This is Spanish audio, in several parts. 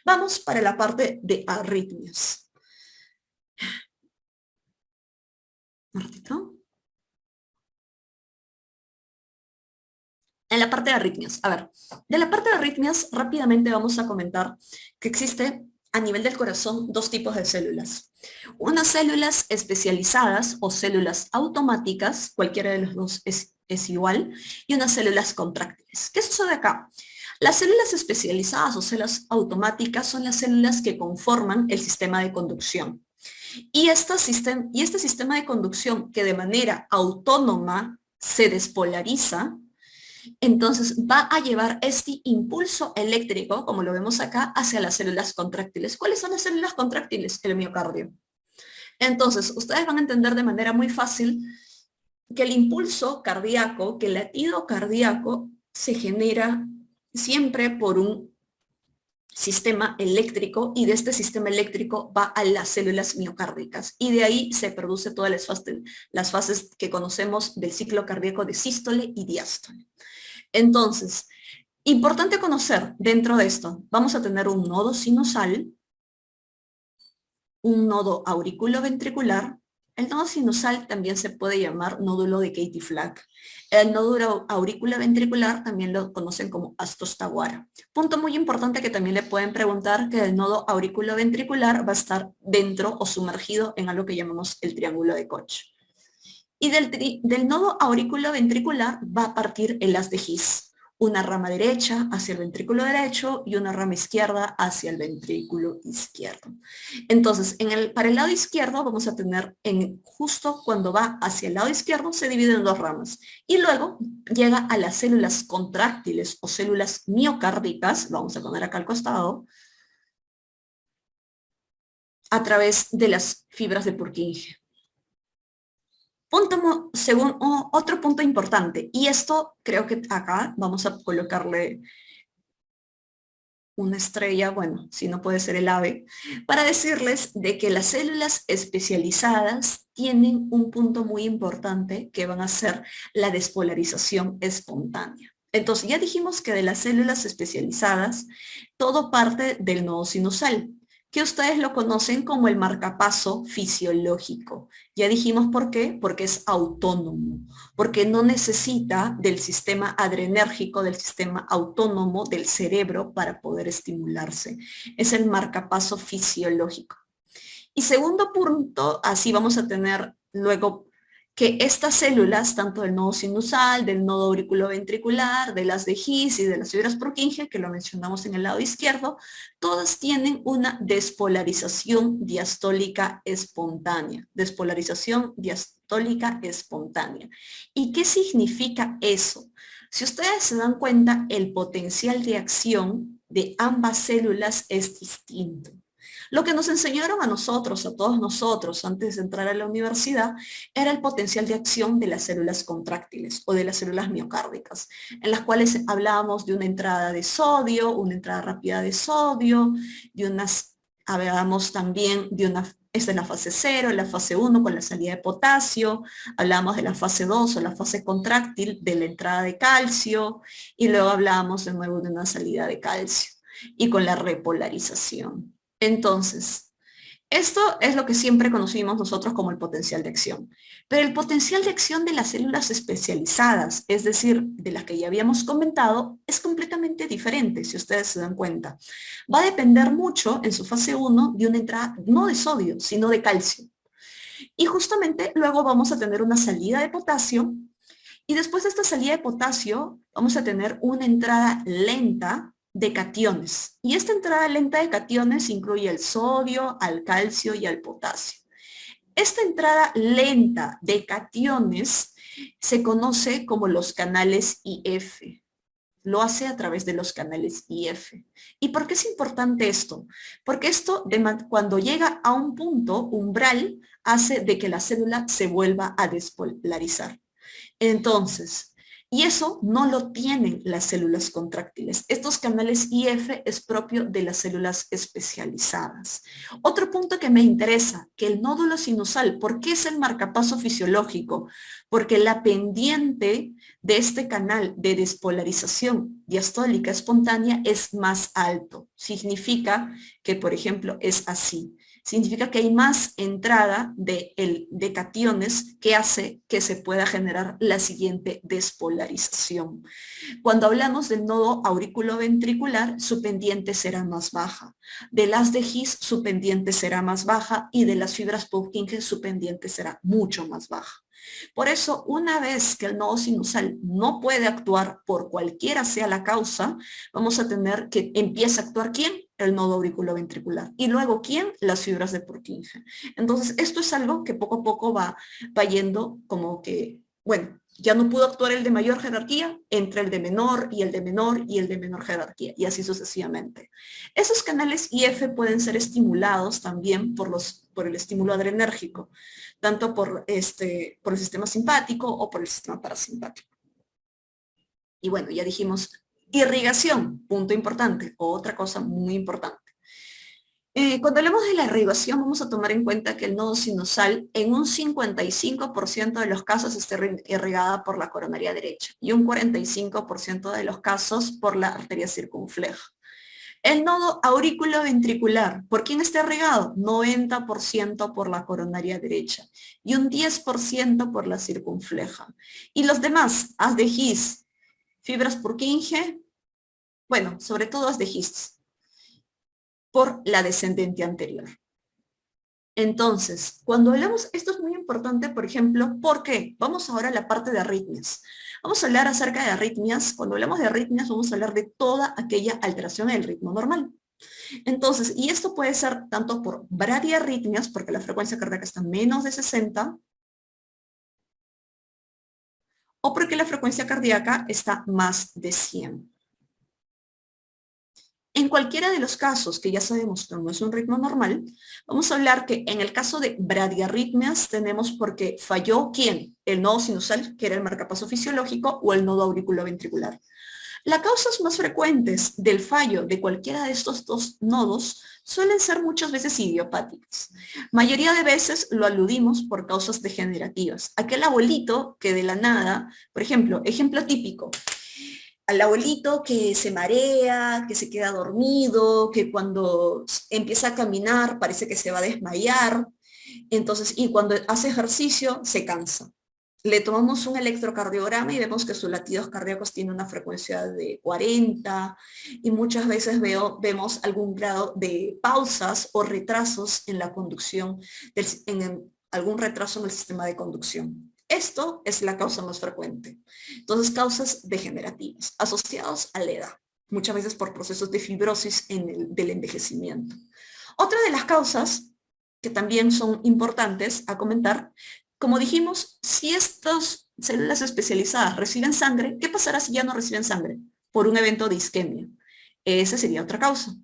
Vamos para la parte de arritmias. Un ratito. En la parte de arritmias, a ver, de la parte de arritmias rápidamente vamos a comentar que existe a nivel del corazón dos tipos de células. Unas células especializadas o células automáticas, cualquiera de los dos es igual, y unas células contráctiles. ¿Qué sucede acá? Las células especializadas o células automáticas son las células que conforman el sistema de conducción. Y este sistema de conducción que de manera autónoma se despolariza, entonces va a llevar este impulso eléctrico, como lo vemos acá, hacia las células contráctiles. ¿Cuáles son las células contráctiles? El miocardio. Entonces, ustedes van a entender de manera muy fácil que el impulso cardíaco, que el latido cardíaco se genera siempre por un sistema eléctrico y de este sistema eléctrico va a las células miocárdicas y de ahí se produce todas las fases que conocemos del ciclo cardíaco de sístole y diástole. Entonces, importante conocer dentro de esto, vamos a tener un nodo sinusal, un nodo auriculoventricular. El nodo sinusal también se puede llamar nódulo de Katie-Flack. El nódulo auriculoventricular también lo conocen como Astos Tawara. Punto muy importante que también le pueden preguntar, que el nodo auriculoventricular va a estar dentro o sumergido en algo que llamamos el triángulo de Koch. Y del nodo auriculoventricular va a partir el haz de His, una rama derecha hacia el ventrículo derecho y una rama izquierda hacia el ventrículo izquierdo. Entonces, para el lado izquierdo vamos a tener, justo cuando va hacia el lado izquierdo, se divide en dos ramas. Y luego llega a las células contráctiles o células miocárdicas, vamos a poner acá al costado, a través de las fibras de Purkinje. Otro punto importante, y esto creo que acá vamos a colocarle una estrella, bueno, si no puede ser el ave, para decirles de que las células especializadas tienen un punto muy importante que van a ser la despolarización espontánea. Entonces, ya dijimos que de las células especializadas, todo parte del nodo sinusal, que ustedes lo conocen como el marcapaso fisiológico. Ya dijimos por qué, porque es autónomo, porque no necesita del sistema adrenérgico, del sistema autónomo del cerebro para poder estimularse. Es el marcapaso fisiológico. Y segundo punto, así vamos a tener luego que estas células, tanto del nodo sinusal, del nodo auriculoventricular, de las de His y de las fibras Purkinje, que lo mencionamos en el lado izquierdo, todas tienen una despolarización diastólica espontánea. Despolarización diastólica espontánea. ¿Y qué significa eso? Si ustedes se dan cuenta, el potencial de acción de ambas células es distinto. Lo que nos enseñaron a nosotros, a todos nosotros, antes de entrar a la universidad, era el potencial de acción de las células contráctiles o de las células miocárdicas, en las cuales hablábamos de una entrada de sodio, una entrada rápida de sodio, hablábamos también de esta es la fase 0, la fase 1 con la salida de potasio, hablamos de la fase 2 o la fase contráctil de la entrada de calcio, y luego hablábamos de nuevo de una salida de calcio, y con la repolarización. Entonces, esto es lo que siempre conocimos nosotros como el potencial de acción. Pero el potencial de acción de las células especializadas, es decir, de las que ya habíamos comentado, es completamente diferente, si ustedes se dan cuenta. Va a depender mucho en su fase 1 de una entrada no de sodio, sino de calcio. Y justamente luego vamos a tener una salida de potasio, y después de esta salida de potasio vamos a tener una entrada lenta de cationes. Y esta entrada lenta de cationes incluye el sodio, al calcio y al potasio. Esta entrada lenta de cationes se conoce como los canales IF. Lo hace a través de los canales IF. ¿Y por qué es importante esto? Porque esto, cuando llega a un punto umbral, hace de que la célula se vuelva a despolarizar. Entonces, Y eso no lo tienen las células contráctiles. Estos canales IF es propio de las células especializadas. Otro punto que me interesa, que el nódulo sinusal, ¿por qué es el marcapaso fisiológico? Porque la pendiente de este canal de despolarización diastólica espontánea es más alto. Significa que, por ejemplo, es así. Significa que hay más entrada de cationes que hace que se pueda generar la siguiente despolarización. Cuando hablamos del nodo auriculoventricular, su pendiente será más baja. De las de His, su pendiente será más baja y de las fibras Purkinje, su pendiente será mucho más baja. Por eso, una vez que el nodo sinusal no puede actuar por cualquiera sea la causa, vamos a tener que empieza a actuar ¿quién? El nodo auriculoventricular. Y luego ¿quién? Las fibras de Purkinje. Entonces, esto es algo que poco a poco va yendo como que, bueno, ya no pudo actuar el de mayor jerarquía, entre el de menor y el de menor y el de menor jerarquía, y así sucesivamente. Esos canales IF pueden ser estimulados también por el estímulo adrenérgico, tanto por el sistema simpático o por el sistema parasimpático. Y bueno, ya dijimos irrigación, punto importante, otra cosa muy importante. Cuando hablamos de la irrigación, vamos a tomar en cuenta que el nodo sinusal en un 55% de los casos está irrigada por la coronaria derecha y un 45% de los casos por la arteria circunfleja. El nodo auriculoventricular, ¿por quién está irrigado? 90% por la coronaria derecha y un 10% por la circunfleja. Y los demás, haz de His, fibras Purkinje, bueno, sobre todo haz de His, por la descendente anterior. Entonces, cuando hablamos, esto es muy importante, por ejemplo, ¿por qué? Vamos ahora a la parte de arritmias. Vamos a hablar acerca de arritmias. Cuando hablamos de arritmias, vamos a hablar de toda aquella alteración del ritmo normal. Entonces, y esto puede ser tanto por bradiarritmias, porque la frecuencia cardíaca está menos de 60, o porque la frecuencia cardíaca está más de 100. En cualquiera de los casos que ya sabemos que no es un ritmo normal, vamos a hablar que en el caso de bradiarritmias tenemos porque falló ¿quién? El nodo sinusal, que era el marcapaso fisiológico, o el nodo auriculoventricular. Las causas más frecuentes del fallo de cualquiera de estos dos nodos suelen ser muchas veces idiopáticas. Mayoría de veces lo aludimos por causas degenerativas. Aquel abuelito que de la nada, por ejemplo, ejemplo típico, al abuelito que se marea, que se queda dormido, que cuando empieza a caminar parece que se va a desmayar, entonces, y cuando hace ejercicio se cansa. Le tomamos un electrocardiograma y vemos que sus latidos cardíacos tienen una frecuencia de 40 y muchas veces vemos algún grado de pausas o retrasos en la conducción, algún retraso en el sistema de conducción. Esto es la causa más frecuente. Entonces, causas degenerativas asociadas a la edad, muchas veces por procesos de fibrosis del envejecimiento. Otra de las causas que también son importantes a comentar, como dijimos, si estas células especializadas reciben sangre, ¿qué pasará si ya no reciben sangre? Por un evento de isquemia. Esa sería otra causa.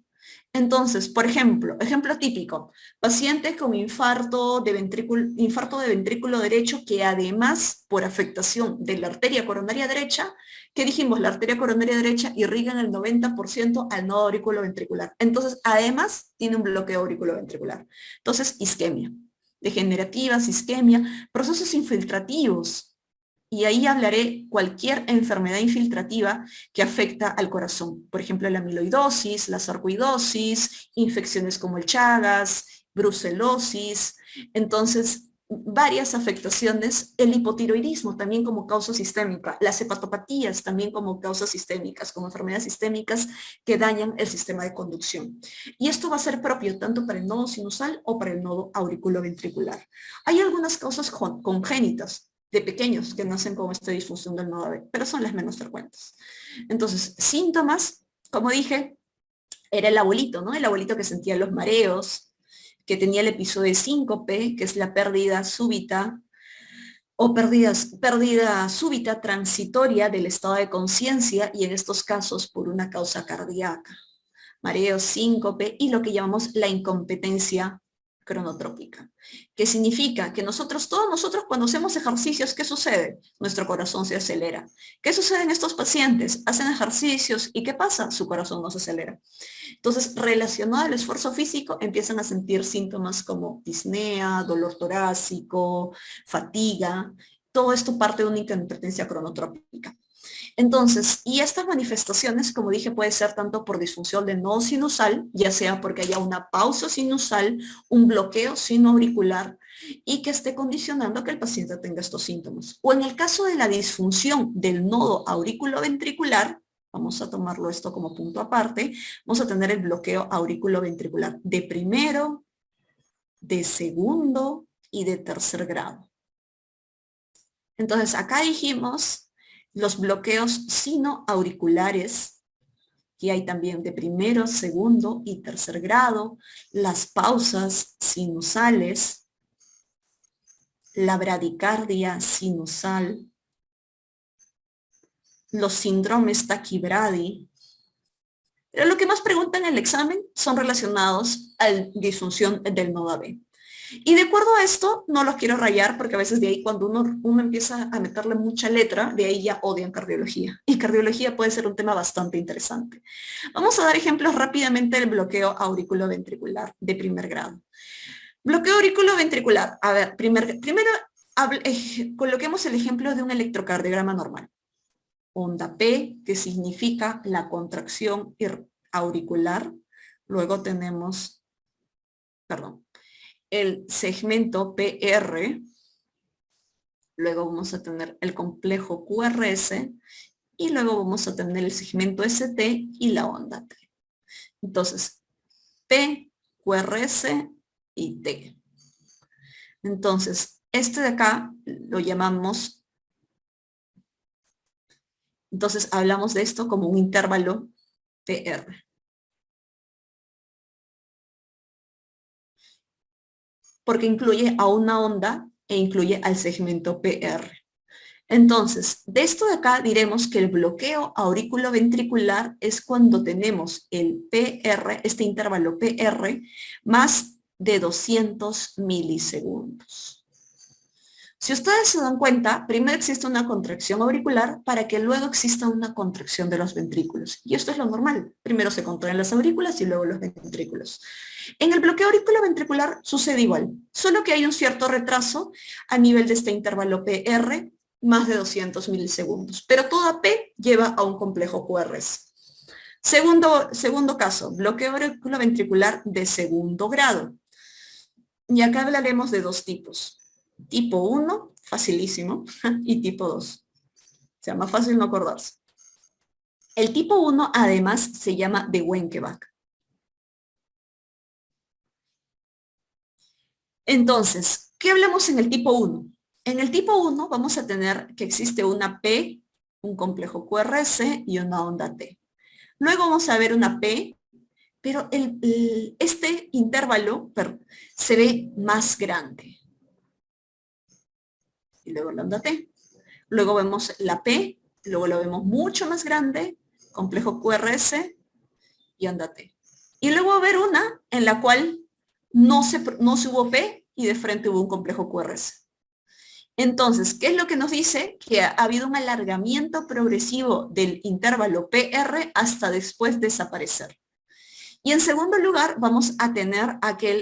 Entonces, por ejemplo, ejemplo típico, pacientes con infarto de ventrículo derecho que además por afectación de la arteria coronaria derecha, que dijimos, la arteria coronaria derecha irriga en el 90% al nodo auriculoventricular. Entonces, además tiene un bloqueo auriculoventricular. Entonces, isquemia, degenerativas, isquemia, procesos infiltrativos. Y ahí hablaré cualquier enfermedad infiltrativa que afecta al corazón. Por ejemplo, la amiloidosis, la sarcoidosis, infecciones como el Chagas, brucelosis. Entonces, varias afectaciones. El hipotiroidismo también como causa sistémica. Las hepatopatías también como causas sistémicas, como enfermedades sistémicas que dañan el sistema de conducción. Y esto va a ser propio tanto para el nodo sinusal o para el nodo auriculoventricular. Hay algunas causas congénitas de pequeños que nacen con esta disfunción del nodo AB, pero son las menos frecuentes. Entonces, síntomas, como dije, era el abuelito, ¿no? El abuelito que sentía los mareos, que tenía el episodio de síncope, que es la pérdida súbita, o pérdida súbita transitoria del estado de conciencia, y en estos casos por una causa cardíaca. Mareo, síncope y lo que llamamos la incompetencia cronotrópica. ¿Qué significa? Que todos nosotros cuando hacemos ejercicios, ¿qué sucede? Nuestro corazón se acelera. ¿Qué sucede en estos pacientes? Hacen ejercicios y ¿qué pasa? Su corazón no se acelera. Entonces, relacionado al esfuerzo físico, empiezan a sentir síntomas como disnea, dolor torácico, fatiga. Todo esto parte de una hipertensión cronotrópica. Entonces, y estas manifestaciones, como dije, puede ser tanto por disfunción del nodo sinusal, ya sea porque haya una pausa sinusal, un bloqueo sinoauricular y que esté condicionando que el paciente tenga estos síntomas. O en el caso de la disfunción del nodo auriculoventricular, vamos a tomarlo esto como punto aparte, vamos a tener el bloqueo auriculoventricular de primero, de segundo y de tercer grado. Entonces, acá dijimos los bloqueos sinoauriculares, que hay también de primero, segundo y tercer grado, las pausas sinusales, la bradicardia sinusal, los síndromes taquibradi. Pero lo que más preguntan en el examen son relacionados a la disfunción del nodo AB. Y de acuerdo a esto, no los quiero rayar porque a veces de ahí cuando uno empieza a meterle mucha letra, de ahí ya odian cardiología. Y cardiología puede ser un tema bastante interesante. Vamos a dar ejemplos rápidamente del bloqueo auriculoventricular de primer grado. Bloqueo auriculoventricular. A ver, primero coloquemos el ejemplo de un electrocardiograma normal. Onda P, que significa la contracción auricular. Luego tenemos, el segmento PR, luego vamos a tener el complejo QRS y luego vamos a tener el segmento ST y la onda T. Entonces, P, QRS y T. Entonces, este de acá lo llamamos, entonces hablamos de esto como un intervalo PR. Porque incluye a una onda e incluye al segmento PR. Entonces, de esto de acá diremos que el bloqueo auriculoventricular es cuando tenemos el PR, este intervalo PR, más de 200 milisegundos. Si ustedes se dan cuenta, primero existe una contracción auricular para que luego exista una contracción de los ventrículos. Y esto es lo normal. Primero se contraen las aurículas y luego los ventrículos. En el bloqueo auriculoventricular sucede igual, solo que hay un cierto retraso a nivel de este intervalo PR, más de 200 milisegundos. Pero toda P lleva a un complejo QRS. Segundo caso, bloqueo auriculoventricular de segundo grado. Y acá hablaremos de dos tipos. Tipo 1, facilísimo, y tipo 2. O sea, más fácil no acordarse. El tipo 1 además se llama de Wenckebach. Entonces, ¿qué hablamos en el tipo 1? En el tipo 1 vamos a tener que existe una P, un complejo QRS y una onda T. Luego vamos a ver una P, pero este intervalo se ve más grande. Y luego la onda T. Luego vemos la P, luego lo vemos mucho más grande, complejo QRS y onda T. Y luego va a haber una en la cual no se hubo P y de frente hubo un complejo QRS. Entonces, ¿qué es lo que nos dice? Que ha habido un alargamiento progresivo del intervalo PR hasta después desaparecer. Y en segundo lugar, vamos a tener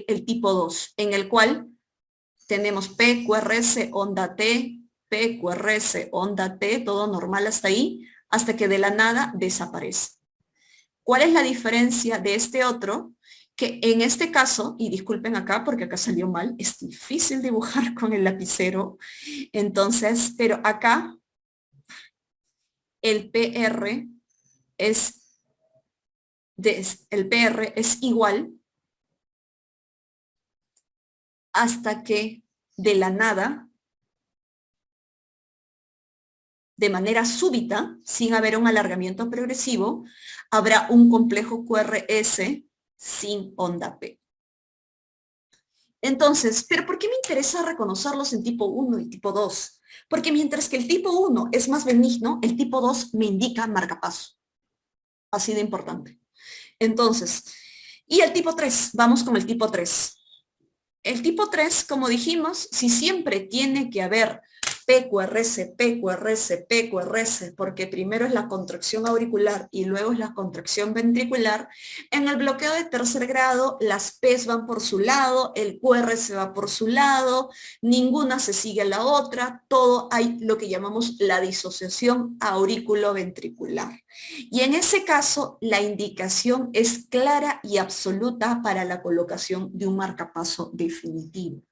el tipo 2, en el cual tenemos P, QRS, onda T, P, QRS, onda T, todo normal hasta ahí, hasta que de la nada desaparece. ¿Cuál es la diferencia de este otro? Que en este caso, y disculpen acá porque acá salió mal, es difícil dibujar con el lapicero, entonces, pero acá el PR es igual hasta que de la nada, de manera súbita, sin haber un alargamiento progresivo, habrá un complejo QRS sin onda P. Entonces, ¿pero por qué me interesa reconocerlos en tipo 1 y tipo 2? Porque mientras que el tipo 1 es más benigno, el tipo 2 me indica marcapaso. Así de importante. Entonces, y el tipo 3, vamos con el tipo 3. El tipo 3, como dijimos, si siempre tiene que haber PQRS, PQRS, PQRS, porque primero es la contracción auricular y luego es la contracción ventricular, en el bloqueo de tercer grado las P's van por su lado, el QRS va por su lado, ninguna se sigue a la otra, todo hay lo que llamamos la disociación auriculoventricular. Y en ese caso, la indicación es clara y absoluta para la colocación de un marcapaso definitivo.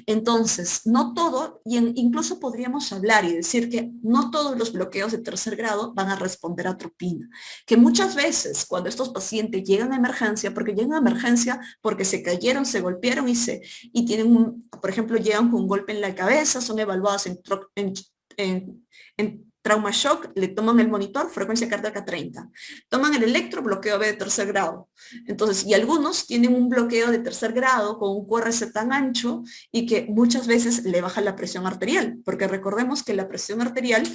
Entonces, no todo, incluso podríamos hablar y decir que no todos los bloqueos de tercer grado van a responder a atropina, que muchas veces cuando estos pacientes llegan a emergencia, porque llegan a emergencia porque se cayeron, se golpearon y tienen, por ejemplo, llegan con un golpe en la cabeza, son evaluados en trauma shock, le toman el monitor, frecuencia cardíaca 30, toman el electro, bloqueo B de tercer grado. Entonces, y algunos tienen un bloqueo de tercer grado con un QRS tan ancho y que muchas veces le baja la presión arterial, porque recordemos que la presión arterial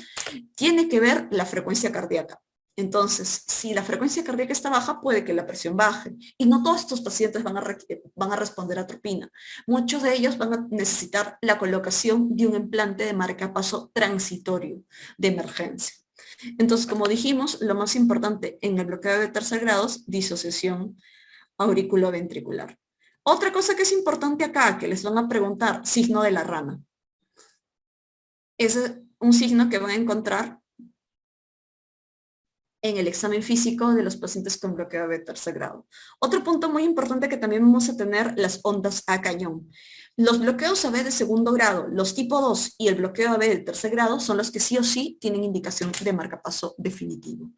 tiene que ver la frecuencia cardíaca. Entonces, si la frecuencia cardíaca está baja, puede que la presión baje. Y no todos estos pacientes van a responder a atropina. Muchos de ellos van a necesitar la colocación de un implante de marcapaso transitorio de emergencia. Entonces, como dijimos, lo más importante en el bloqueo de tercer grado es disociación auriculoventricular. Otra cosa que es importante acá, que les van a preguntar, signo de la rana. Es un signo que van a encontrar en el examen físico de los pacientes con bloqueo de tercer grado. Otro punto muy importante que también vamos a tener, las ondas a cañón. Los bloqueos AB de segundo grado, los tipo 2 y el bloqueo AB de tercer grado son los que sí o sí tienen indicación de marcapaso definitivo.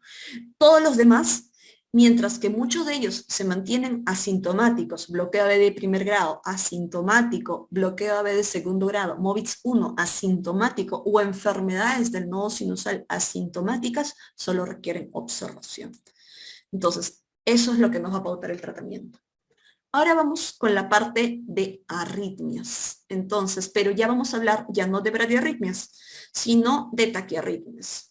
Todos los demás, mientras que muchos de ellos se mantienen asintomáticos, bloqueo AB de primer grado, asintomático, bloqueo AB de segundo grado, MOVITS 1, asintomático, o enfermedades del nodo sinusal asintomáticas, solo requieren observación. Entonces, eso es lo que nos va a pautar el tratamiento. Ahora vamos con la parte de arritmias. Entonces, pero ya vamos a hablar ya no de bradiarritmias, sino de taquiarritmias.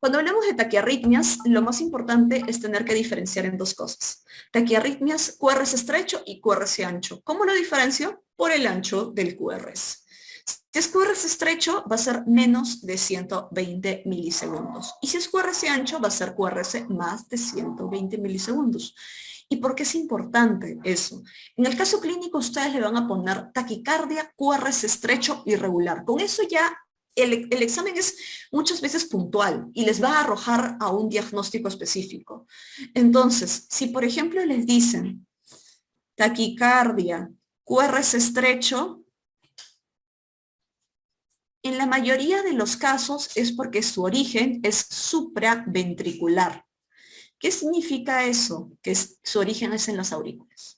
Cuando hablamos de taquiarritmias, lo más importante es tener que diferenciar en dos cosas. Taquiarritmias QRS estrecho y QRS ancho. ¿Cómo lo diferencio? Por el ancho del QRS. Si es QRS estrecho, va a ser menos de 120 milisegundos. Y si es QRS ancho, va a ser QRS más de 120 milisegundos. ¿Y por qué es importante eso? En el caso clínico, ustedes le van a poner taquicardia, QRS estrecho irregular. Con eso ya el examen es muchas veces puntual y les va a arrojar a un diagnóstico específico. Entonces, si por ejemplo les dicen taquicardia, QRS estrecho, en la mayoría de los casos es porque su origen es supraventricular. ¿Qué significa eso? Que su origen es en las aurículas.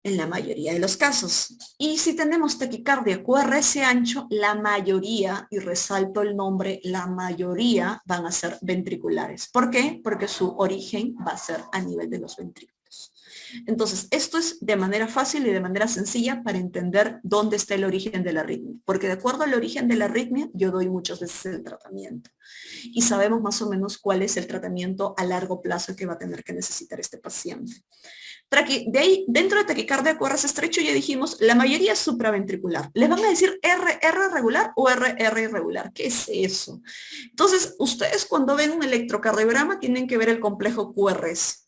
En la mayoría de los casos. Y si tenemos taquicardia QRS ancho, la mayoría, y resalto el nombre, la mayoría van a ser ventriculares. ¿Por qué? Porque su origen va a ser a nivel de los ventrículos. Entonces, esto es de manera fácil y de manera sencilla para entender dónde está el origen de la arritmia. Porque de acuerdo al origen de la arritmia, yo doy muchas veces el tratamiento. Y sabemos más o menos cuál es el tratamiento a largo plazo que va a tener que necesitar este paciente. De ahí, dentro de taquicardia QRS estrecho ya dijimos, la mayoría es supraventricular. ¿Les van a decir RR regular o RR irregular? ¿Qué es eso? Entonces, ustedes cuando ven un electrocardiograma tienen que ver el complejo QRS.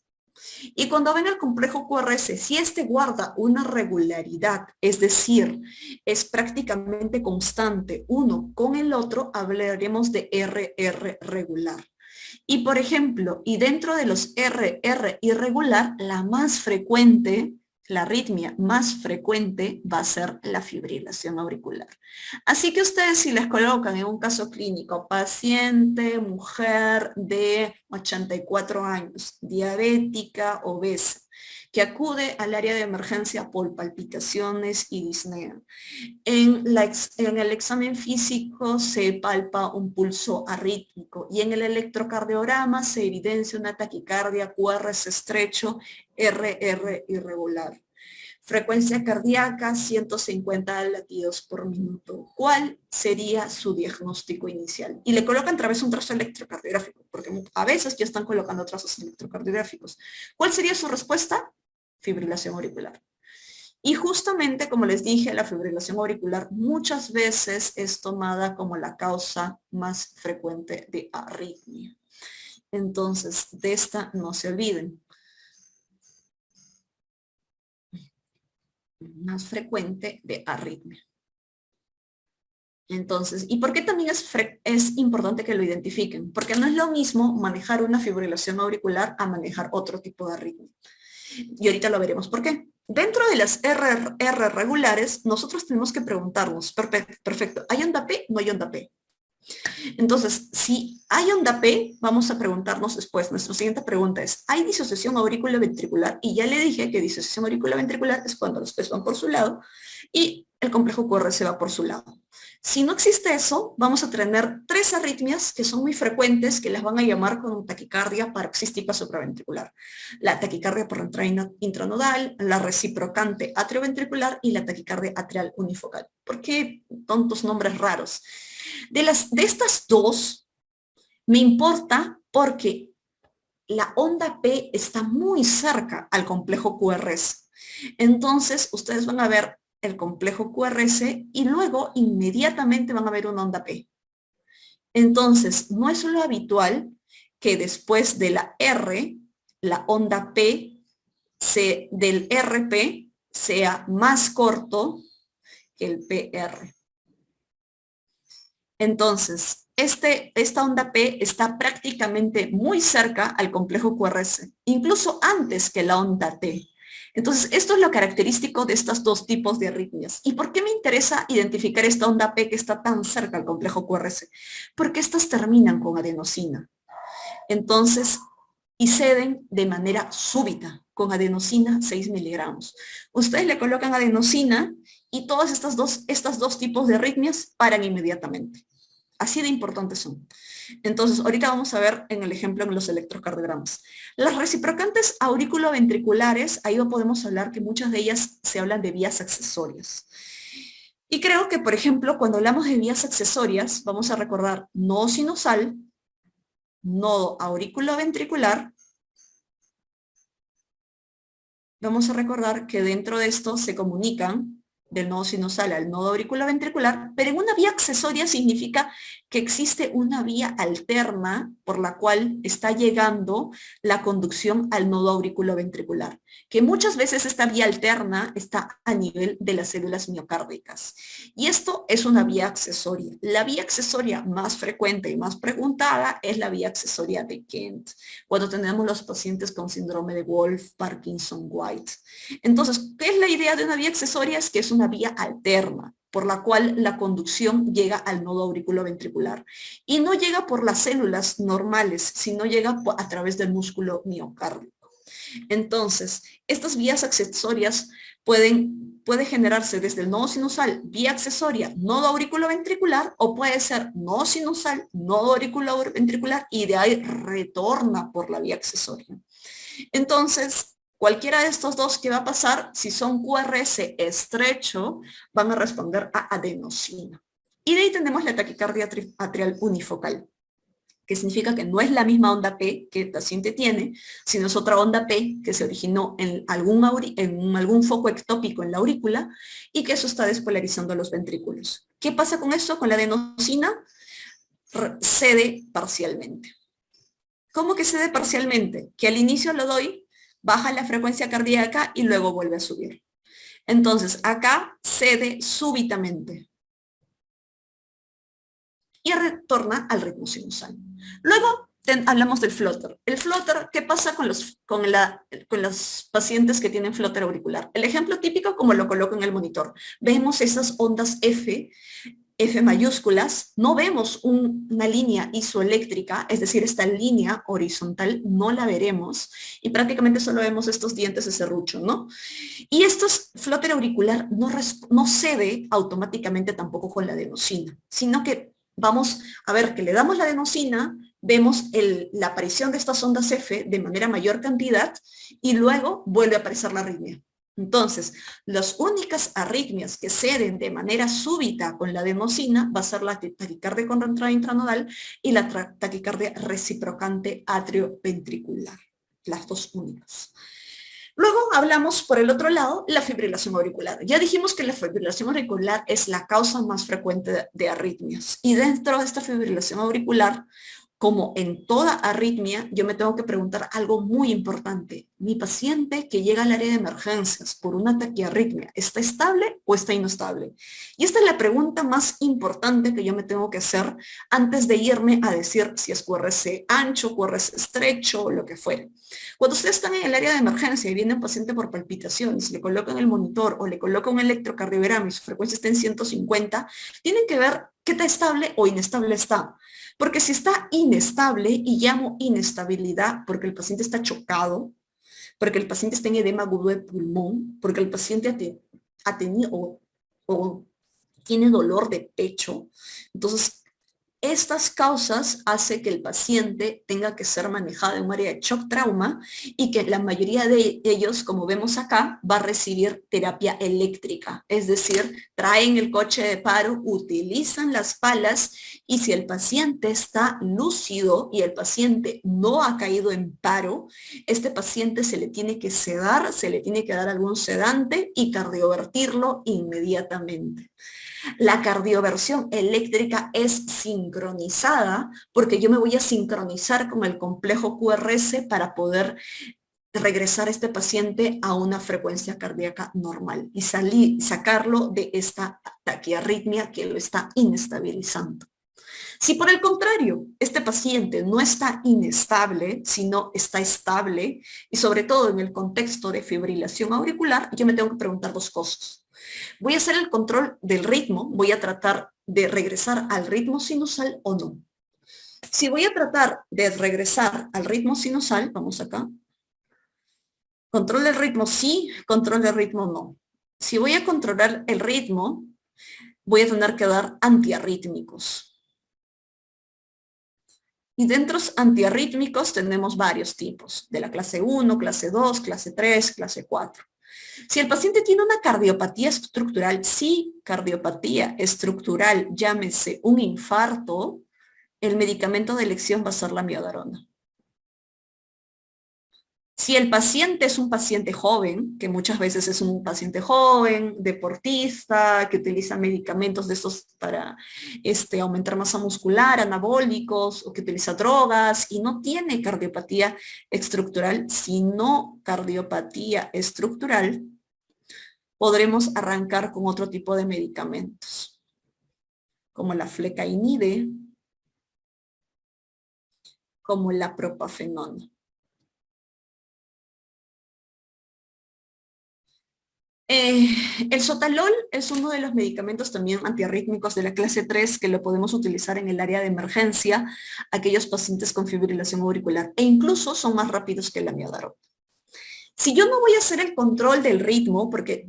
Y cuando ven el complejo QRS, si este guarda una regularidad, es decir, es prácticamente constante uno con el otro, hablaremos de RR regular. Y por ejemplo, y dentro de los RR irregular, la más frecuente, la arritmia más frecuente va a ser la fibrilación auricular. Así que ustedes si les colocan en un caso clínico, paciente, mujer de 84 años, diabética, obesa, que acude al área de emergencia por palpitaciones y disnea. En el examen físico se palpa un pulso arrítmico y en el electrocardiograma se evidencia una taquicardia QRS estrecho, RR irregular. Frecuencia cardíaca 150 latidos por minuto. ¿Cuál sería su diagnóstico inicial? Y le colocan a través de un trazo electrocardiográfico, porque a veces ya están colocando trazos electrocardiográficos. ¿Cuál sería su respuesta? fibrilación auricular. Y justamente, como les dije, la fibrilación auricular muchas veces es tomada como la causa más frecuente de arritmia. Entonces, de esta no se olviden. Más frecuente de arritmia. Entonces, ¿y por qué también es importante que lo identifiquen? Porque no es lo mismo manejar una fibrilación auricular a manejar otro tipo de arritmia. Y ahorita lo veremos por qué. Dentro de las R regulares, nosotros tenemos que preguntarnos, perfecto, ¿hay onda P? ¿No hay onda P? Entonces, si hay onda P, vamos a preguntarnos después, nuestra siguiente pregunta es, ¿hay disociación auriculoventricular? Y ya le dije que disociación auriculoventricular es cuando los P's van por su lado y el complejo QR se va por su lado. Si no existe eso, vamos a tener tres arritmias que son muy frecuentes, que las van a llamar con taquicardia paroxística supraventricular. La taquicardia por entrada intranodal, la reciprocante atrioventricular y la taquicardia atrial unifocal. ¿Por qué tontos nombres raros? De estas dos, me importa porque la onda P está muy cerca al complejo QRS. Entonces, ustedes van a ver el complejo QRS y luego inmediatamente van a ver una onda P. Entonces, no es lo habitual que después de la R, la onda P del RP sea más corto que el PR. Entonces, esta onda P está prácticamente muy cerca al complejo QRS, incluso antes que la onda T. Entonces, esto es lo característico de estos dos tipos de arritmias. ¿Y por qué me interesa identificar esta onda P que está tan cerca al complejo QRS? Porque estas terminan con adenosina. Entonces, y ceden de manera súbita, con adenosina 6 miligramos. Ustedes le colocan adenosina y todos estos dos tipos de arritmias paran inmediatamente. Así de importantes son. Entonces, ahorita vamos a ver en el ejemplo en los electrocardiogramas. Las reciprocantes auriculoventriculares, ahí podemos hablar que muchas de ellas se hablan de vías accesorias. Y creo que, por ejemplo, cuando hablamos de vías accesorias, vamos a recordar nodo sinusal, nodo auriculoventricular. Vamos a recordar que dentro de esto se comunican del nodo sinusal al nodo auriculoventricular, pero en una vía accesoria significa que existe una vía alterna por la cual está llegando la conducción al nodo auriculoventricular, que muchas veces esta vía alterna está a nivel de las células miocárdicas. Y esto es una vía accesoria. La vía accesoria más frecuente y más preguntada es la vía accesoria de Kent, cuando tenemos los pacientes con síndrome de Wolff, Parkinson, White. Entonces, ¿qué es la idea de una vía accesoria? Es que es una vía alterna por la cual la conducción llega al nodo auriculoventricular y no llega por las células normales, sino llega a través del músculo miocárdico. Entonces, estas vías accesorias puede generarse desde el nodo sinusal, vía accesoria, nodo auriculoventricular, o puede ser nodo sinusal, nodo auriculoventricular, y de ahí retorna por la vía accesoria. Entonces, cualquiera de estos dos, ¿qué va a pasar? Si son QRS estrecho, van a responder a adenosina. Y de ahí tenemos la taquicardia atrial unifocal, que significa que no es la misma onda P que el paciente tiene, sino es otra onda P que se originó en algún foco ectópico en la aurícula y que eso está despolarizando los ventrículos. ¿Qué pasa con eso? Con la adenosina cede parcialmente. ¿Cómo que cede parcialmente? Que al inicio lo doy, baja la frecuencia cardíaca y luego vuelve a subir. Entonces, acá cede súbitamente y retorna al ritmo sinusal. Luego hablamos del flutter. El flutter, ¿qué pasa con los pacientes que tienen flutter auricular? El ejemplo típico, como lo coloco en el monitor. Vemos esas ondas F mayúsculas, no vemos una línea isoeléctrica, es decir, esta línea horizontal no la veremos y prácticamente solo vemos estos dientes de serrucho, ¿no? Y estos flutter auricular no cede automáticamente tampoco con la adenosina, sino que vamos a ver que le damos la adenosina, vemos la aparición de estas ondas F de manera mayor cantidad y luego vuelve a aparecer la arritmia. Entonces, las únicas arritmias que ceden de manera súbita con la adenosina va a ser la taquicardia con entrada intranodal y la taquicardia reciprocante atrioventricular, las dos únicas. Luego hablamos por el otro lado, la fibrilación auricular. Ya dijimos que la fibrilación auricular es la causa más frecuente de arritmias. Y dentro de esta fibrilación auricular, como en toda arritmia, yo me tengo que preguntar algo muy importante. Mi paciente que llega al área de emergencias por una taquiarritmia, ¿está estable o está inestable? Y esta es la pregunta más importante que yo me tengo que hacer antes de irme a decir si es QRS ancho, QRS estrecho o lo que fuere. Cuando ustedes están en el área de emergencia y viene un paciente por palpitaciones, le colocan el monitor o le colocan un electrocardiograma y su frecuencia está en 150, tienen que ver qué tan estable o inestable está. Porque si está inestable, y llamo inestabilidad porque el paciente está chocado, porque el paciente está en edema agudo de pulmón, porque el paciente ha tenido o tiene dolor de pecho, entonces estas causas hacen que el paciente tenga que ser manejado en un área de shock trauma y que la mayoría de ellos, como vemos acá, va a recibir terapia eléctrica. Es decir, traen el coche de paro, utilizan las palas y si el paciente está lúcido y el paciente no ha caído en paro, este paciente se le tiene que sedar, se le tiene que dar algún sedante y cardiovertirlo inmediatamente. La cardioversión eléctrica es sincronizada porque yo me voy a sincronizar con el complejo QRS para poder regresar a este paciente a una frecuencia cardíaca normal y sacarlo de esta taquiarritmia que lo está inestabilizando. Si por el contrario, este paciente no está inestable, sino está estable, y sobre todo en el contexto de fibrilación auricular, yo me tengo que preguntar dos cosas. Voy a hacer el control del ritmo, voy a tratar de regresar al ritmo sinusal o no. Si voy a tratar de regresar al ritmo sinusal, vamos acá, control del ritmo sí, control del ritmo no. Si voy a controlar el ritmo, voy a tener que dar antiarrítmicos. Y dentro de los antiarrítmicos tenemos varios tipos, de la clase 1, clase 2, clase 3, clase 4. Si el paciente tiene una cardiopatía estructural, sí, cardiopatía estructural, llámese un infarto, el medicamento de elección va a ser la miodarona. Si el paciente es un paciente joven, que muchas veces es un paciente joven, deportista, que utiliza medicamentos de estos para aumentar masa muscular, anabólicos, o que utiliza drogas y no tiene cardiopatía estructural, sino cardiopatía estructural, podremos arrancar con otro tipo de medicamentos, como la flecainide, como la propafenona. El sotalol es uno de los medicamentos también antiarrítmicos de la clase 3 que lo podemos utilizar en el área de emergencia, aquellos pacientes con fibrilación auricular, e incluso son más rápidos que la miodarona. Si yo no voy a hacer el control del ritmo, porque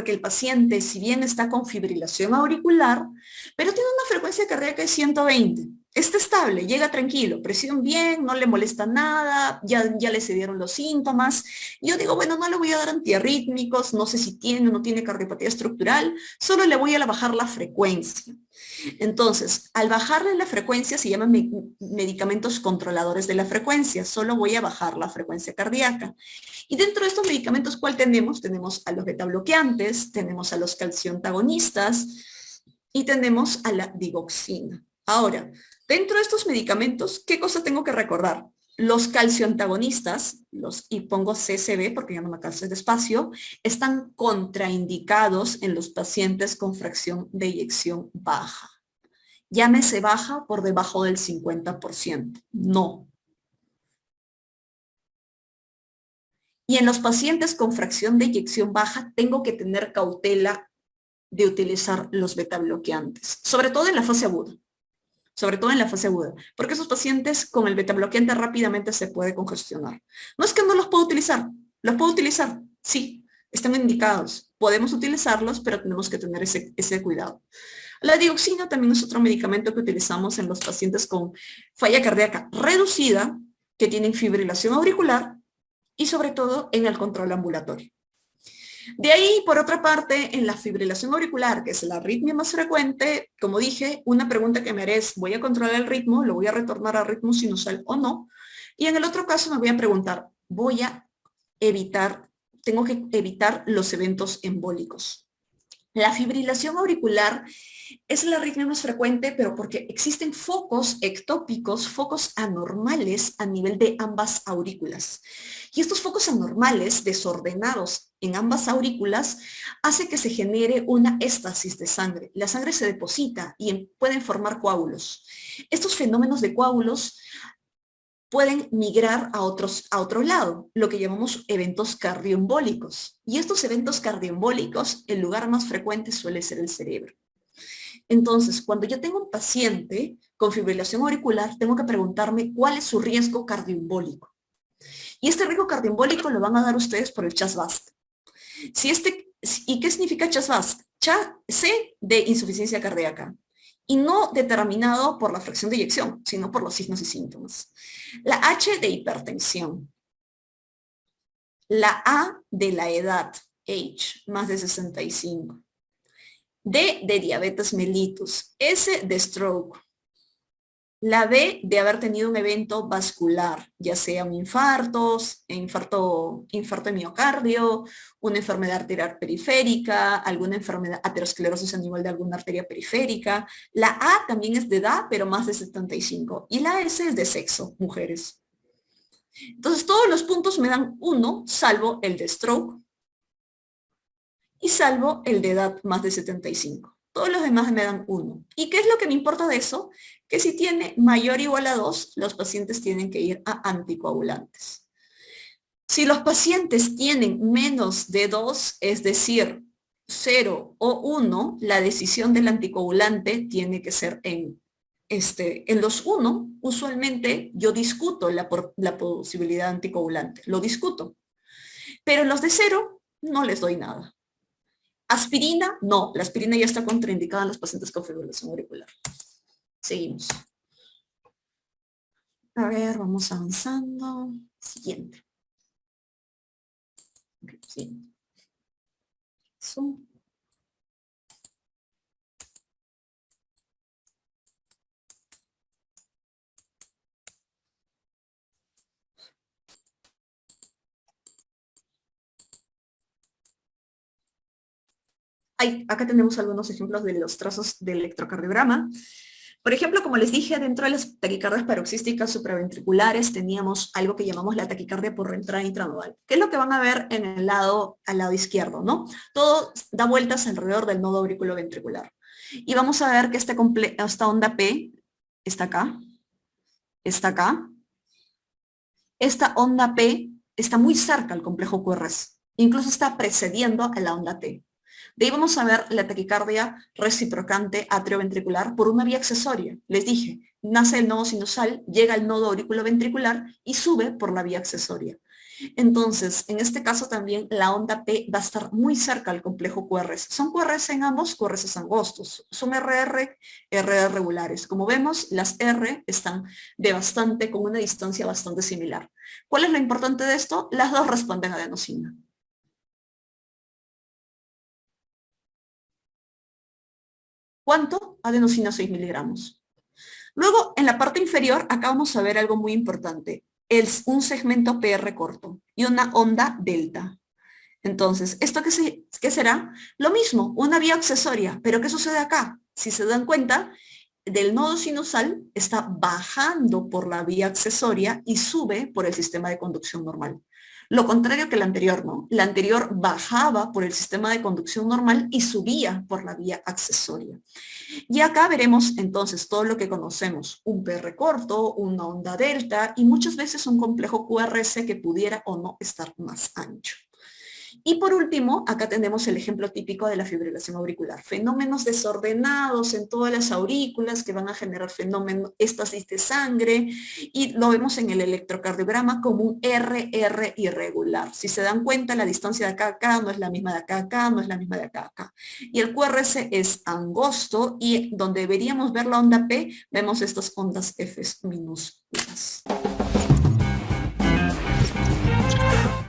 el paciente, si bien está con fibrilación auricular, pero tiene una frecuencia cardíaca de 120, está estable, llega tranquilo, presión bien, no le molesta nada, ya le se dieron los síntomas. Yo digo, bueno, no le voy a dar antiarrítmicos, no sé si tiene o no tiene cardiopatía estructural, solo le voy a bajar la frecuencia. Entonces, al bajarle la frecuencia se llaman medicamentos controladores de la frecuencia, solo voy a bajar la frecuencia cardíaca. Y dentro de estos medicamentos, ¿cuál tenemos? Tenemos a los betabloqueantes, tenemos a los calcioantagonistas y tenemos a la digoxina. Ahora, dentro de estos medicamentos, ¿qué cosa tengo que recordar? Los calcioantagonistas, y pongo CCB porque ya no me canso despacio, están contraindicados en los pacientes con fracción de eyección baja. Llámese baja por debajo del 50%. No. Y en los pacientes con fracción de eyección baja tengo que tener cautela de utilizar los betabloqueantes, sobre todo en la fase aguda. Sobre todo en la fase aguda, porque esos pacientes con el betabloqueante rápidamente se puede congestionar. No es que no los puedo utilizar, sí, están indicados, podemos utilizarlos, pero tenemos que tener ese cuidado. La dioxina también es otro medicamento que utilizamos en los pacientes con falla cardíaca reducida, que tienen fibrilación auricular, y sobre todo en el control ambulatorio. De ahí, por otra parte, en la fibrilación auricular, que es la arritmia más frecuente, como dije, una pregunta que me haré es, ¿voy a controlar el ritmo? ¿Lo voy a retornar al ritmo sinusal o no? Y en el otro caso me voy a preguntar, ¿voy a evitar tengo que evitar los eventos embólicos. La fibrilación auricular es la arritmia más frecuente, pero porque existen focos ectópicos, focos anormales a nivel de ambas aurículas. Y estos focos anormales, desordenados en ambas aurículas, hace que se genere una éstasis de sangre. La sangre se deposita y pueden formar coágulos. Estos fenómenos de coágulos pueden migrar a otro lado, lo que llamamos eventos cardioembólicos. Y estos eventos cardioembólicos, el lugar más frecuente suele ser el cerebro. Entonces, cuando yo tengo un paciente con fibrilación auricular, tengo que preguntarme cuál es su riesgo cardioembólico. Y este riesgo cardioembólico lo van a dar ustedes por el CHA2-VASc. ¿Y qué significa CHA2-VASc? C de insuficiencia cardíaca. Y no determinado por la fracción de eyección, sino por los signos y síntomas. La H de hipertensión. La A de la edad, age, más de 65. D de diabetes mellitus. S de stroke. La B de haber tenido un evento vascular, ya sea un infarto de miocardio, una enfermedad arterial periférica, alguna enfermedad, aterosclerosis a nivel de alguna arteria periférica. La A también es de edad, pero más de 75. Y la S es de sexo, mujeres. Entonces todos los puntos me dan 1, salvo el de stroke y salvo el de edad más de 75. Todos los demás me dan 1. ¿Y qué es lo que me importa de eso? Que si tiene mayor o igual a 2, los pacientes tienen que ir a anticoagulantes. Si los pacientes tienen menos de 2, es decir, 0 o 1, la decisión del anticoagulante tiene que ser en los 1, usualmente yo discuto la posibilidad de anticoagulante, lo discuto. Pero en los de 0, no les doy nada. Aspirina, no, la aspirina ya está contraindicada en los pacientes con fibrilación auricular. Seguimos. A ver, vamos avanzando. Siguiente. Siguiente. Zoom. Acá tenemos algunos ejemplos de los trazos de electrocardiograma. Por ejemplo, como les dije, dentro de las taquicardias paroxísticas supraventriculares teníamos algo que llamamos la taquicardia por entrada intranodal, que es lo que van a ver en al lado izquierdo, ¿no? Todo da vueltas alrededor del nodo auriculoventricular. Y vamos a ver que esta onda P está acá, está acá. Esta onda P está muy cerca al complejo QRS, incluso está precediendo a la onda T. De ahí vamos a ver la taquicardia reciprocante atrioventricular por una vía accesoria. Les dije, nace el nodo sinusal, llega al nodo auriculoventricular y sube por la vía accesoria. Entonces, en este caso también la onda P va a estar muy cerca al complejo QRS. Son QRS en ambos, QRS angostos. Son RR regulares. Como vemos, las R están con una distancia bastante similar. ¿Cuál es lo importante de esto? Las dos responden a adenosina. ¿Cuánto? Adenosina 6 miligramos. Luego, en la parte inferior, acá vamos a ver algo muy importante. Es un segmento PR corto y una onda delta. Entonces, ¿esto qué será? Lo mismo, una vía accesoria. ¿Pero qué sucede acá? Si se dan cuenta, del nodo sinusal está bajando por la vía accesoria y sube por el sistema de conducción normal. Lo contrario que la anterior, ¿no? La anterior bajaba por el sistema de conducción normal y subía por la vía accesoria. Y acá veremos entonces todo lo que conocemos, un PR corto, una onda delta y muchas veces un complejo QRS que pudiera o no estar más ancho. Y por último, acá tenemos el ejemplo típico de la fibrilación auricular. Fenómenos desordenados en todas las aurículas que van a generar fenómenos, éstasis de sangre, y lo vemos en el electrocardiograma como un RR irregular. Si se dan cuenta, la distancia de acá a acá no es la misma de acá a acá, no es la misma de acá a acá. Y el QRS es angosto y donde deberíamos ver la onda P, vemos estas ondas F minúsculas.